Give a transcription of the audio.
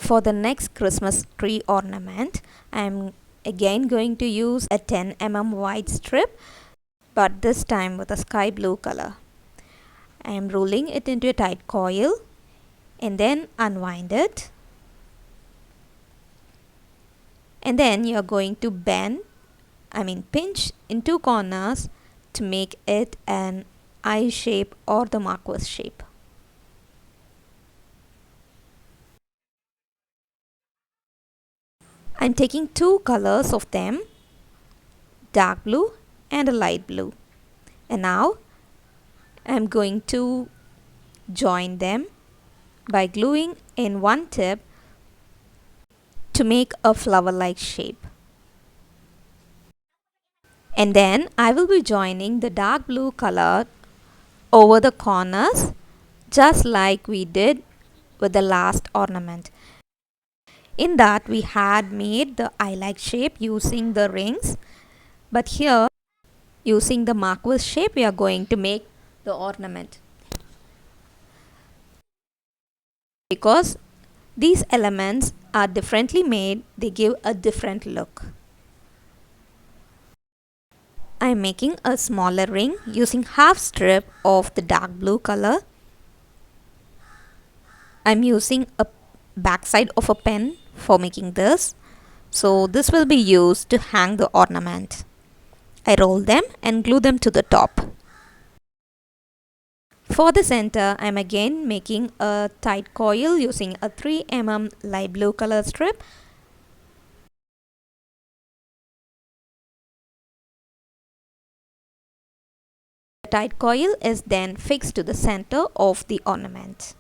For the next Christmas tree ornament, I'm again going to use a 10 mm white strip, but this time with a sky blue color. I am rolling it into a tight coil and then unwind it. And then you're going to pinch in two corners to make it an eye shape or the marquise shape. I'm taking two colors of them, dark blue and a light blue. And now I'm going to join them by gluing in one tip to make a flower-like shape. And then I will be joining the dark blue color over the corners just like we did with the last ornament. In that we had made the eye-like shape using the rings, but here using the marquise shape we are going to make the ornament. Because these elements are differently made, they give a different look. I am making a smaller ring using half strip of the dark blue color. I am using a backside of a pen for making this. So this will be used to hang the ornament. I roll them and glue them to the top. For the center, I am again making a tight coil using a 3 mm light blue color strip. The tight coil is then fixed to the center of the ornament.